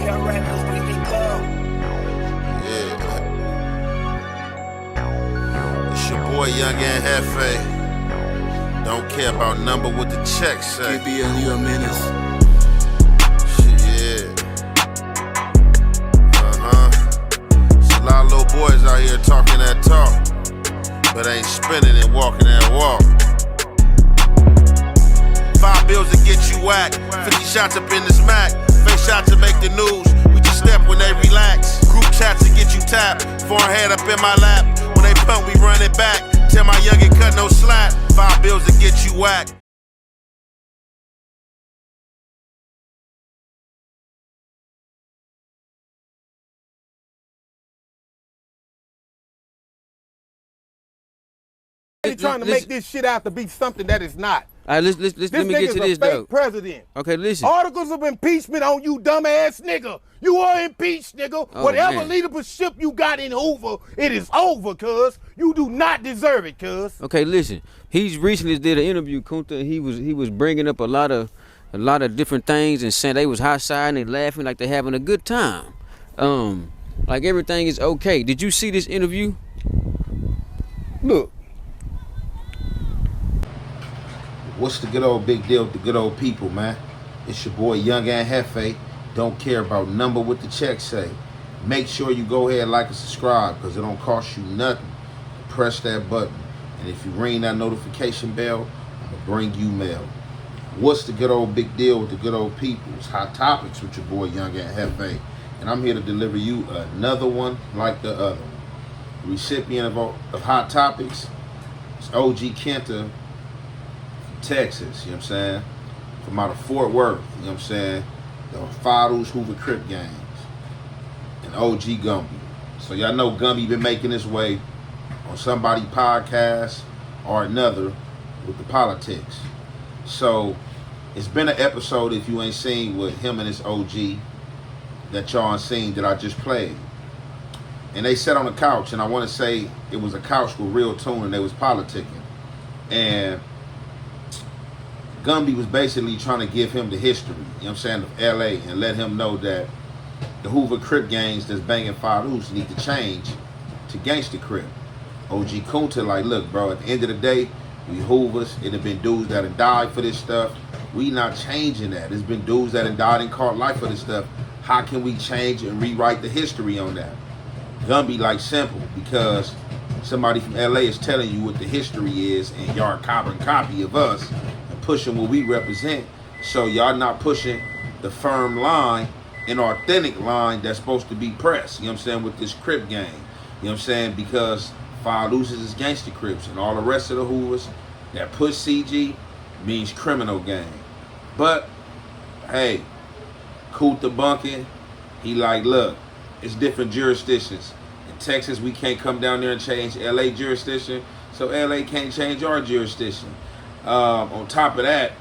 It's your boy Young and Hefe. Don't care about number what the check say. KBL, you a menace. Shit, yeah. It's a lot of little boys out here talking that talk, but ain't spinning and walking that walk. 5 bills to get you whacked, 50 shots up in this Mac, face shots to make the news, we just step when they relax, group chats to get you tapped, forehead up in my lap, when they pump we run it back, tell my youngin' cut no slack, 5 bills to get you whacked. They trying to make this shit out to be something that it's not. All right, let me get to this though. President. Okay, listen. Articles of impeachment on you, dumbass nigga. You are impeached, nigga. Oh, whatever man. leadership you got in Hoover, it is over, cuz. You do not deserve it, cuz. Okay, listen. He's recently did an interview, Kunta. He was bringing up a lot of different things and saying they was hot side and they laughing like they having a good time. Like everything is okay. Did you see this interview? Look. What's the good old big deal with the good old people, man? It's your boy Young and Hefe. Don't care about number what the check say. Make sure you go ahead, like and subscribe, because it don't cost you nothing. Press that button. And if you ring that notification bell, I'm going to bring you mail. What's the good old big deal with the good old people? It's Hot Topics with your boy Young and Hefe. And I'm here to deliver you another one like the other. The recipient of Hot Topics is OG Gumby, Texas, you know what I'm saying? From out of Fort Worth, you know what I'm saying? The Fathers Hoover crip gangs. And OG Gumby. So y'all know Gumby been making his way on somebody's podcast or another with the politics. So it's been an episode, if you ain't seen, with him and his OG that y'all ain't seen that I just played. And they sat on the couch, and I want to say it was a couch with real tune, and they was politicking. And Gumby was basically trying to give him the history, you know what I'm saying, of LA, and let him know that the Hoover crip gangs that's banging Fathers need to change to gangsta crip. OG Kunta like, look, bro, at the end of the day, we Hoovers. It have been dudes that have died for this stuff. We not changing that. There's been dudes that have died and caught life for this stuff. How can we change and rewrite the history on that? Gumby like, simple, because somebody from LA is telling you what the history is, and y'all are carbon copy of us and pushing what we represent. So y'all not pushing the firm line and authentic line that's supposed to be pressed, you know what I'm saying, with this crip gang. You know what I'm saying? Because Fathers is gangster crips, and all the rest of the Hoovers that push CG means criminal gang. But hey, Kunta bunking, he like, look, it's different jurisdictions. In Texas, we can't come down there and change LA jurisdiction, so LA can't change our jurisdiction. On top of that,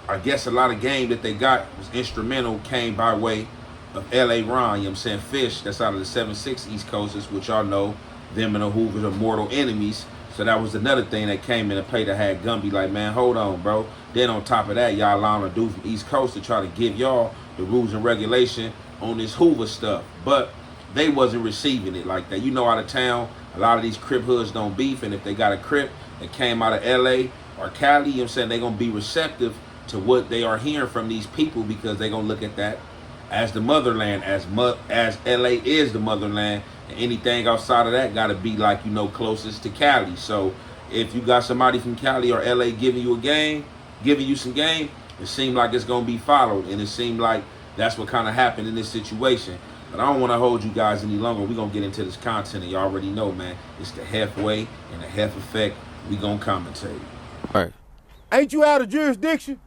I guess a lot of game that they got was instrumental, came by way of LA Ron, you know what I'm saying, Fish, that's out of the 7-6 East Coasters, which y'all know, them and the Hoovers are mortal enemies. So that was another thing that came in to play that had Gumby like, man, hold on, bro. Then on top of that, y'all allowing a dude from East Coast to try to give y'all the rules and regulation on this Hoover stuff. But they wasn't receiving it like that. You know, out of town, a lot of these crip hoods don't beef, and if they got a crip that came out of LA or Cali, you know what I'm saying, they're gonna be receptive to what they are hearing from these people, because they're gonna look at that as the motherland, as LA is the motherland, and anything outside of that gotta be like, you know, closest to Cali. So if you got somebody from Cali or LA giving you a game, giving you some game, it seemed like it's gonna be followed, and it seemed like that's what kind of happened in this situation. But I don't want to hold you guys any longer. We're gonna get into this content, and you already know, man, it's the halfway and the half effect. We gonna commentate. All right. Ain't you out of jurisdiction?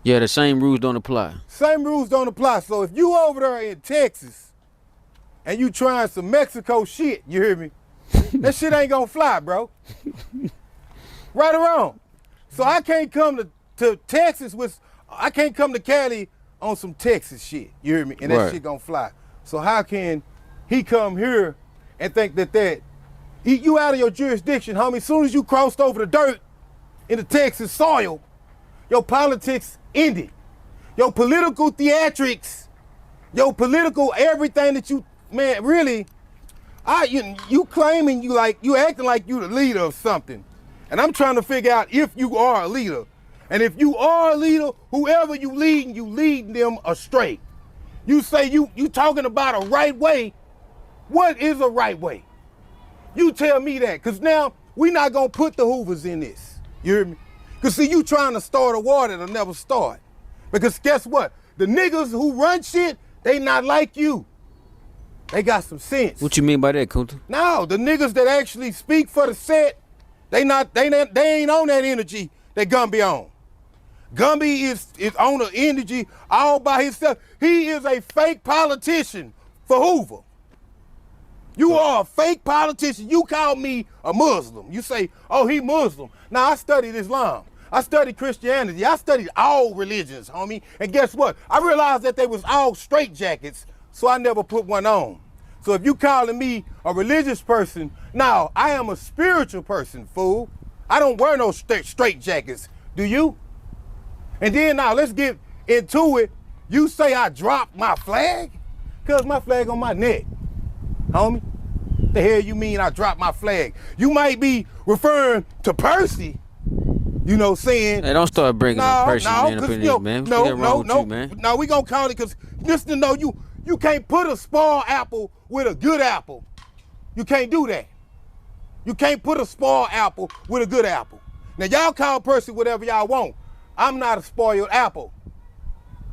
Yeah, the same rules don't apply. Same rules don't apply. So if you over there in Texas and you trying some Mexico shit, you hear me? That shit ain't gonna fly, bro. Right or wrong? So I can't come to Texas I can't come to Cali on some Texas shit, you hear me? And that shit gonna fly. So how can he come here and think that you out of your jurisdiction, homie? As soon as you crossed over the dirt in the Texas soil, your politics ended. Your political theatrics Your political everything that you, man, really, you claiming you acting like you the leader of something. And I'm trying to figure out if you are a leader. And if you are a leader, whoever you leading them astray. You say you talking about a right way. What is a right way? You tell me that, because now we not gonna put the Hoovers in this. You hear me? Because see, you trying to start a war that'll never start. Because guess what? The niggas who run shit, they not like you. They got some sense. What you mean by that, Kunta? No, the niggas that actually speak for the set, they ain't on that energy that Gumby on. Gumby is on the energy all by himself. He is a fake politician for Hoover. You are a fake politician. You call me a Muslim. You say, oh, he Muslim. Now, I studied Islam. I studied Christianity. I studied all religions, homie. And guess what? I realized that they was all straitjackets, so I never put one on. So if you calling me a religious person, now, I am a spiritual person, fool. I don't wear no straitjackets. Do you? And then now, let's get into it. You say I dropped my flag? Cause my flag on my neck, homie. The hell you mean I dropped my flag? You might be referring to Percy, you know, saying. Hey, don't start bringing up Percy, man, up in this, man. No, we gonna call it, cause listen, no, you can't put a spoiled apple with a good apple. You can't do that. You can't put a spoiled apple with a good apple. Now y'all call Percy whatever y'all want. I'm not a spoiled apple.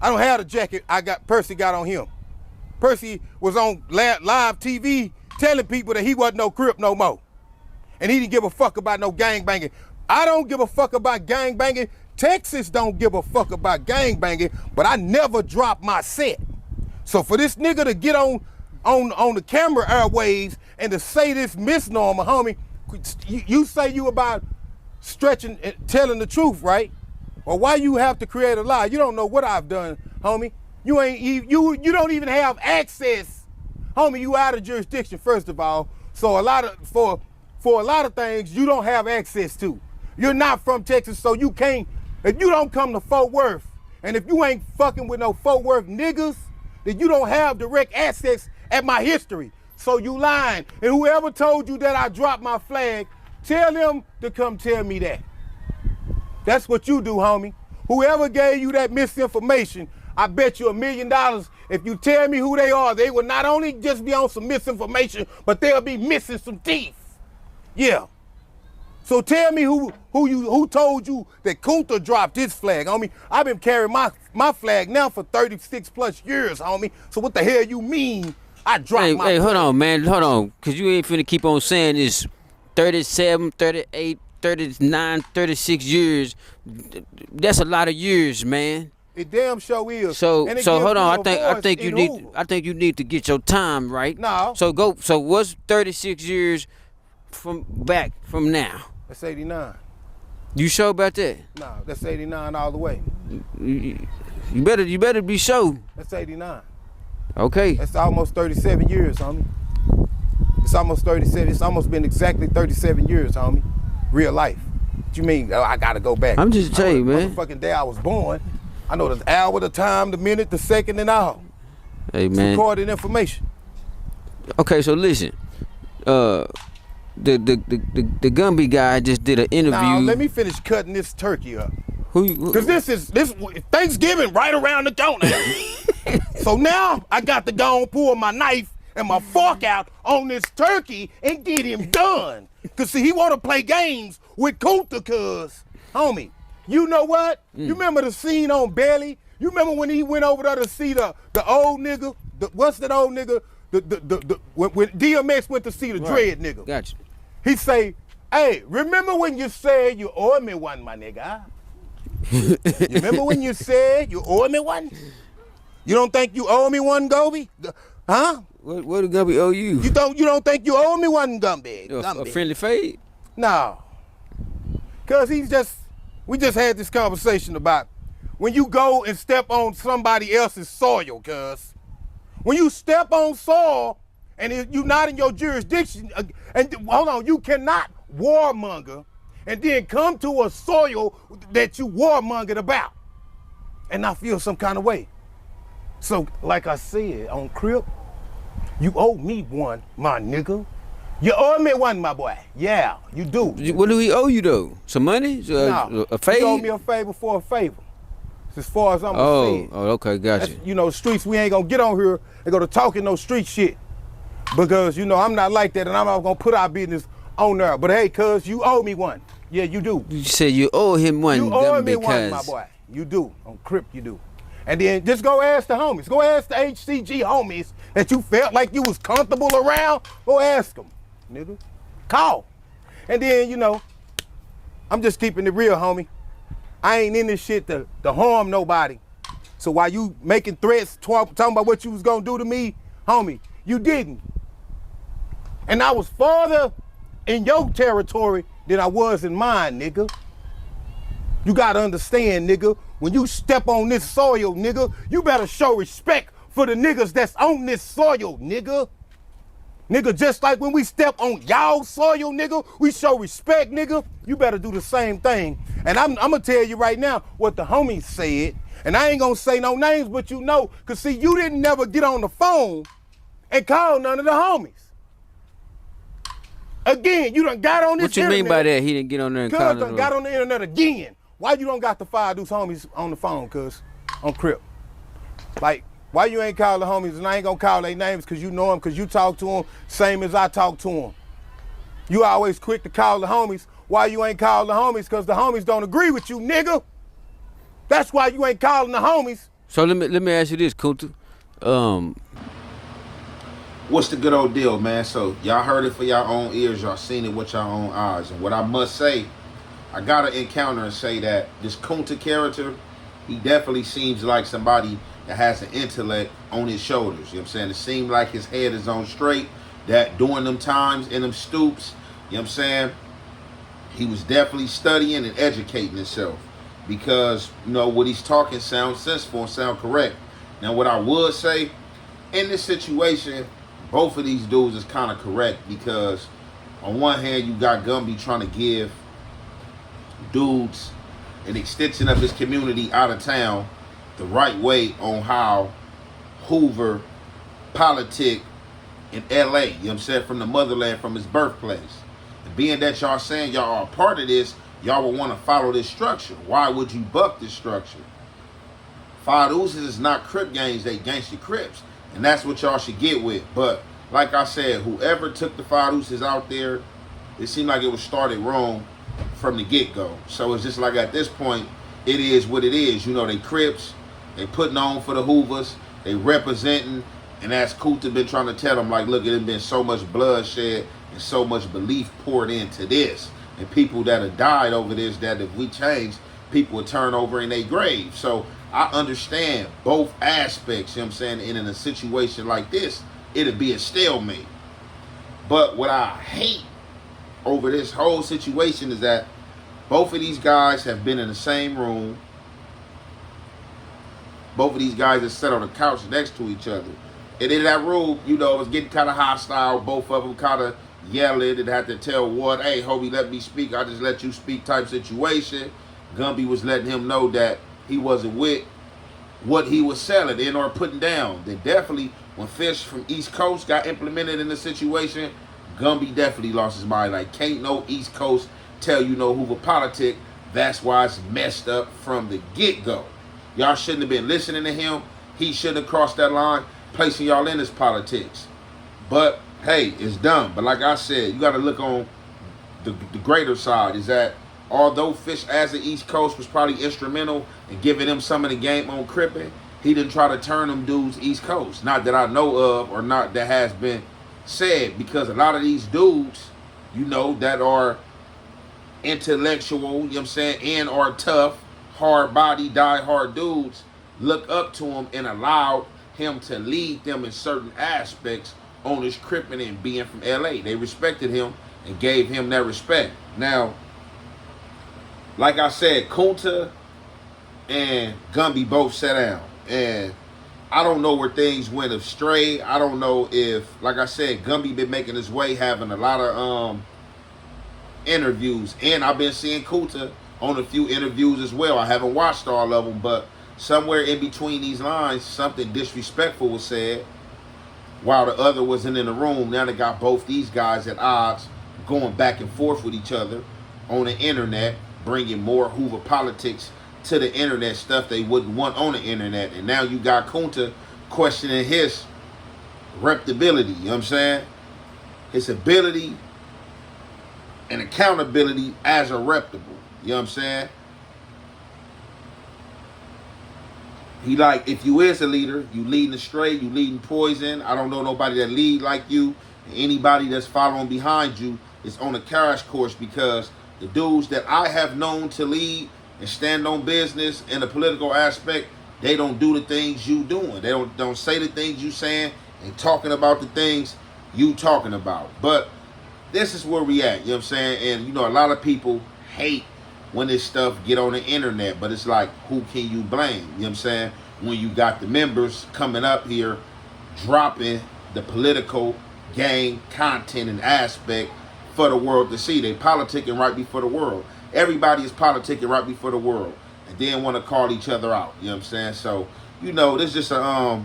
I don't have the jacket Percy got on him. Percy was on live TV telling people that he wasn't no crip no more. And he didn't give a fuck about no gang banging. I don't give a fuck about gang banging. Texas don't give a fuck about gang banging, but I never dropped my set. So for this nigga to get on the camera airwaves and to say this misnomer, homie, you say you about stretching and telling the truth, right? Well, why you have to create a lie? You don't know what I've done, homie. You don't even have access, homie. You out of jurisdiction, first of all. So for a lot of things you don't have access to. You're not from Texas, so you can't. If you don't come to Fort Worth, and if you ain't fucking with no Fort Worth niggas, then you don't have direct access at my history. So you lying. And whoever told you that I dropped my flag, tell them to come tell me that. That's what you do, homie. Whoever gave you that misinformation, I bet you $1 million if you tell me who they are, they will not only just be on some misinformation, but they'll be missing some teeth. Yeah. So tell me who told you that Kunta dropped his flag, homie. I've been carrying my flag now for 36 plus years, homie. So what the hell you mean I dropped my flag? Hey, hold on, man. Hold on. Because you ain't finna keep on saying this 37, 38, 39, 36 years. That's a lot of years, man. It damn sure is. So hold on. I think you need to get your time right. No. So what's 36 years from now? That's 89. You sure about that? No, that's 89 all the way. You better be sure. That's 89. Okay. That's almost 37 years, homie. It's almost 37. It's almost been exactly 37 years, homie. Real life. What you mean? Oh, I gotta go back. I'm just telling you, man. The fucking day I was born. I know the hour, the time, the minute, the second, and all. Hey, man. It's recorded information. Okay, so listen. The Gumby guy just did an interview. Now let me finish cutting this turkey up. Cause this Thanksgiving right around the corner. So now I got to go and pull my knife and my fork out on this turkey and get him done. Cause see, he wanna play games with Kunta, cuz, homie, you know what? You remember the scene on Belly? You remember when he went over there to see the old nigga? What's that old nigga? When DMX went to see the dread nigga. Gotcha. He say, hey, remember when you said you owe me one, my nigga? You remember when you said you owe me one? You don't think you owe me one, Gumby? Huh? What did Gumby owe you? You don't think you owe me one, Gumby? A friendly fade? No. Cause we just had this conversation about when you go and step on somebody else's soil, cuz. When you step on soil and you're not in your jurisdiction, and hold on, you cannot warmonger and then come to a soil that you warmongered about and not feel some kind of way. So, like I said, on Crip, you owe me one, my nigga. You owe me one, my boy. Yeah, you do. What do we owe you though? Some money? Nah, A favor? you owe me a favor for a favor. As far as I'm Oh, saying. okay, gotcha. You know, streets, we ain't gonna get on here and go to talking no street shit. Because, you know, I'm not like that and I'm not gonna put our business on there. But hey, cuz, you owe me one. Yeah, you do. You said you owe him one. You owe me because... one, my boy. You do. On Crip, you do. And then just go ask the homies. Go ask the HCG homies that you felt like you was comfortable around. Go ask them, nigga. Call. And then, you know, I'm just keeping it real, homie. I ain't in this shit to harm nobody. So while you making threats, talking about what you was gonna do to me, homie, you didn't. And I was farther in your territory than I was in mine, nigga. You gotta understand, nigga, when you step on this soil, nigga, you better show respect for the niggas that's on this soil, nigga. Nigga, just like when we step on y'all soil, nigga, we show respect, nigga. You better do the same thing. And I'm gonna tell you right now what the homies said, and I ain't gonna say no names, but you know, cause see, you didn't never get on the phone and call none of the homies. Again, you done got on this internet. What you mean by that? He didn't get on there and call Cuz done got on the internet again. Why you don't got the 5 Deuce homies on the phone, cuz? On Crip. Like, why you ain't call the homies? And I ain't gonna call their names cause you know them, cause you talk to them same as I talk to them. You always quick to call the homies. Why you ain't call the homies? Cause the homies don't agree with you, nigga. That's why you ain't calling the homies. So let me ask you this, Kunta. What's the good old deal, man? So y'all heard it for y'all own ears, y'all seen it with y'all own eyes. And what I must say, I gotta encounter and say that this Kunta character, he definitely seems like somebody that has an intellect on his shoulders. You know what I'm saying? It seems like his head is on straight, that during them times in them stoops, you know what I'm saying? He was definitely studying and educating himself because, you know, what he's talking sounds sensible and sound correct. Now, what I would say, in this situation, both of these dudes is kind of correct because on one hand, you got Gumby trying to give dudes an extension of his community out of town the right way on how Hoover politic in LA, you know what I'm saying, from the motherland, from his birthplace. And being that y'all saying y'all are a part of this, y'all would want to follow this structure. Why would you buck this structure? 5 Deuces is not Crip gangs, they gangster Crips. And that's what y'all should get with. But like I said, whoever took the 5 Deuces out there, it seemed like it was started wrong from the get-go. So it's just like at this point, it is what it is. You know, they Crips, they putting on for the Hoovers, they representing, and as Kunta been trying to tell them, like, look, it has been so much bloodshed and so much belief poured into this. And people that have died over this, that if we change, people will turn over in their grave. So I understand both aspects, you know what I'm saying, and in a situation like this, it'd be a stalemate. But what I hate over this whole situation is that both of these guys have been in the same room. Both of these guys are sat on the couch next to each other. And in that room, you know, it was getting kind of hostile. Both of them kind of yelling and had to tell one, hey, homie, let me speak. I just let you speak type situation. Gumby was letting him know that he wasn't with what he was selling in or putting down. Then definitely, when Fish from East Coast got implemented in the situation, Gumby definitely lost his mind. Like, can't no East Coast tell you no Hoover politic. That's why it's messed up from the get-go. Y'all shouldn't have been listening to him. He shouldn't have crossed that line, placing y'all in his politics. But, hey, it's dumb. But like I said, you got to look on the greater side, is that although Fish as the East Coast was probably instrumental in giving them some of the game on cripping, he didn't try to turn them dudes East Coast. Not that I know of, or not that has been said, because a lot of these dudes, you know, that are intellectual, you know what I'm saying, and are tough, hard body, die hard dudes, look up to him and allowed him to lead them in certain aspects on his cripping and being from LA. They respected him and gave him that respect. Now, like I said, Kunta and Gumby both sat down, and I don't know where things went astray. I don't know if, like I said, Gumby been making his way, having a lot of interviews, and I've been seeing Kunta on a few interviews as well. I haven't watched all of them, but somewhere in between these lines, something disrespectful was said while the other wasn't in the room. Now they got both these guys at odds, going back and forth with each other on the internet, bringing more Hoover politics to the internet, stuff they wouldn't want on the internet. And now you got Kunta questioning his reputability, you know what I'm saying? His ability and accountability as a reputable, you know what I'm saying? He like, if you is a leader, you leading astray, you leading poison. I don't know nobody that lead like you. Anybody that's following behind you is on a crash course, because the dudes that I have known to lead and stand on business in the political aspect, they don't do the things you doing. They don't say the things you saying and talking about the things you talking about. But this is where we at, you know what I'm saying? And you know, a lot of people hate when this stuff get on the internet, but it's like, who can you blame? You know what I'm saying? When you got the members coming up here dropping the political game content and aspect for the world to see. They politicking right before the world. Everybody is politicking right before the world, and then want to call each other out. You know what I'm saying? So, you know, this is just a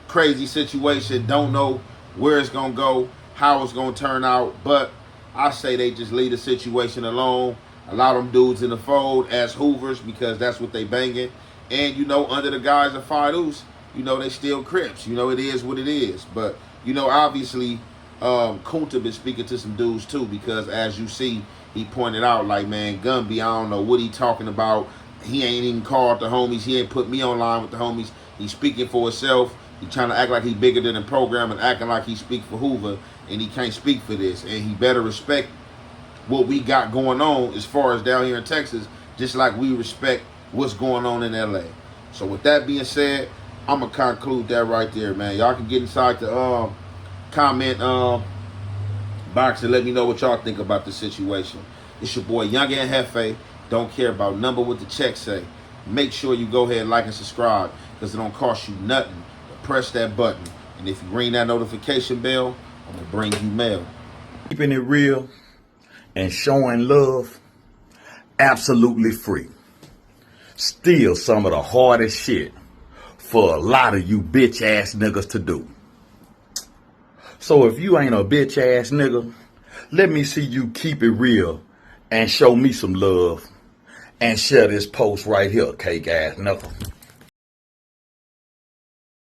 crazy situation. Don't know where it's gonna go, how it's gonna turn out, but I say they just leave the situation alone. Allow them dudes in the fold as Hoovers, because that's what they banging. And, you know, under the guise of Fidoos, you know, they still Crips. You know, it is what it is. But, you know, obviously, Kunta been speaking to some dudes too, because as you see, he pointed out, like, man, Gumby, I don't know what he talking about. He ain't even called the homies. He ain't put me online with the homies. He's speaking for himself. He trying to act like he bigger than the program and acting like he speak for Hoover, and he can't speak for this. And he better respect what we got going on as far as down here in Texas, just like we respect what's going on in LA. So with that being said, I'm gonna conclude that right there, man. Y'all can get inside the comment box and let me know what y'all think about the situation. It's your boy Young and Hefe. Don't care about number what the check say. Make sure you go ahead, like and subscribe, because it don't cost you nothing to press that button. And if you ring that notification bell, I'm gonna bring you mail. Keeping it real and showing love, absolutely free. Still some of the hardest shit for a lot of you bitch ass niggas to do. So if you ain't a bitch ass nigga, let me see you keep it real and show me some love and share this post right here, cake ass nigga.